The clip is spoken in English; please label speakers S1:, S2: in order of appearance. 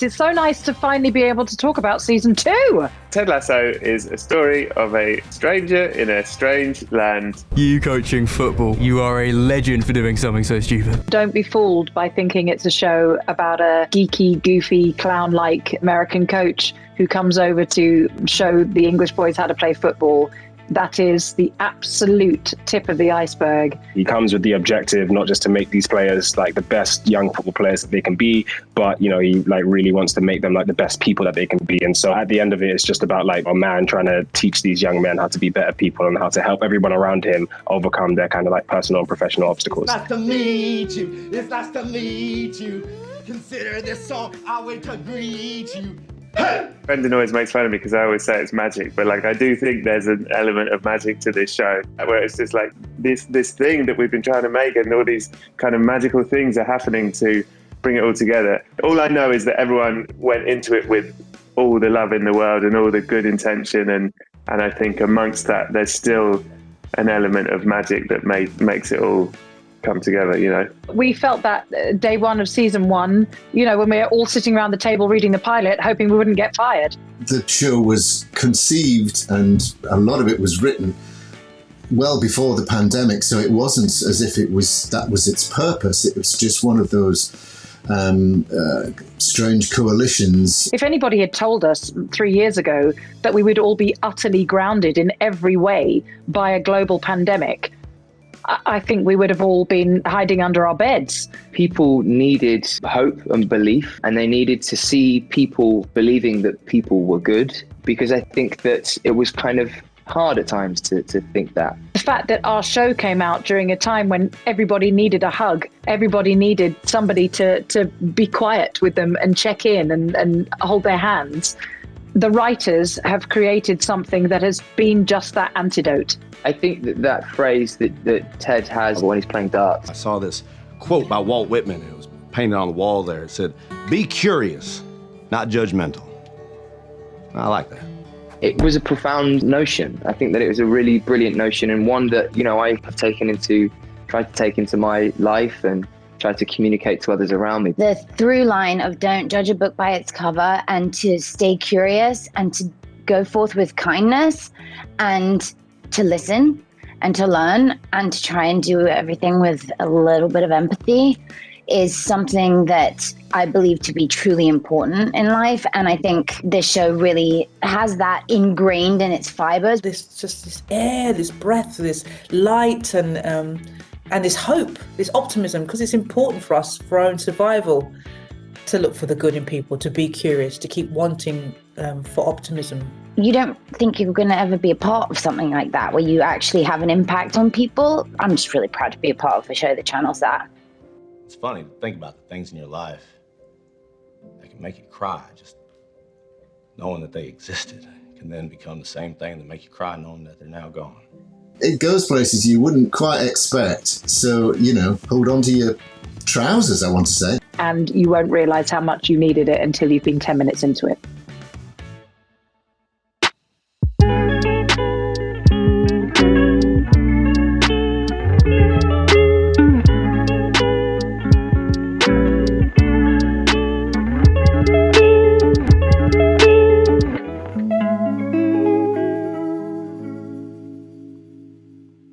S1: It's so nice to finally be able to talk about season 2.
S2: Ted Lasso is a story of a stranger in a strange land.
S3: You coaching football, you are a legend for doing something so stupid.
S1: Don't be fooled by thinking it's a show about a geeky, goofy, clown-like American coach who comes over to show the English boys how to play football. That is the absolute tip of the iceberg.
S4: He comes with the objective not just to make these players like the best young football players that they can be, but he like really wants to make them like the best people that they can be. And so at the end of it, it's just about like a man trying to teach these young men how to be better people and how to help everyone around him overcome their kind of like personal and professional obstacles.
S5: It's nice to meet you. It's nice to meet you. Consider this song, I wait to greet you. Hey!
S2: Brendan always makes fun of me because I always say it's magic, but like I do think there's an element of magic to this show where it's just like this thing that we've been trying to make, and all these kind of magical things are happening to bring it all together. All I know is that everyone went into it with all the love in the world and all the good intention, and I think amongst that there's still an element of magic that makes it all come together,
S1: We felt that day one of season 1, when we were all sitting around the table reading the pilot, hoping we wouldn't get fired.
S6: The show was conceived and a lot of it was written well before the pandemic, so it wasn't as if that was its purpose. It was just one of those strange coalitions.
S1: If anybody had told us 3 years ago that we would all be utterly grounded in every way by a global pandemic, I think we would have all been hiding under our beds.
S7: People needed hope and belief, and they needed to see people believing that people were good, because I think that it was kind of hard at times to think that.
S1: The fact that our show came out during a time when everybody needed a hug, everybody needed somebody to be quiet with them and check in and hold their hands. The writers have created something that has been just that antidote.
S7: I think that phrase that Ted has when he's playing darts.
S5: I saw this quote by Walt Whitman, and it was painted on the wall there. It said, "Be curious, not judgmental." I like that.
S7: It was a profound notion. I think that it was a really brilliant notion, and one that, I have tried to take into my life and try to communicate to others around me.
S8: The through line of don't judge a book by its cover, and to stay curious and to go forth with kindness and to listen and to learn and to try and do everything with a little bit of empathy is something that I believe to be truly important in life. And I think this show really has that ingrained in its fibers.
S9: This air, this breath, this light and this hope, this optimism, because it's important for us, for our own survival, to look for the good in people, to be curious, to keep wanting for optimism.
S8: You don't think you're going to ever be a part of something like that, where you actually have an impact on people. I'm just really proud to be a part of a show that channels that.
S5: It's funny to think about the things in your life that can make you cry. Just knowing that they existed can then become the same thing that make you cry knowing that they're now gone.
S6: It goes places you wouldn't quite expect. So, hold on to your trousers, I want to say.
S1: And you won't realise how much you needed it until you've been 10 minutes into it.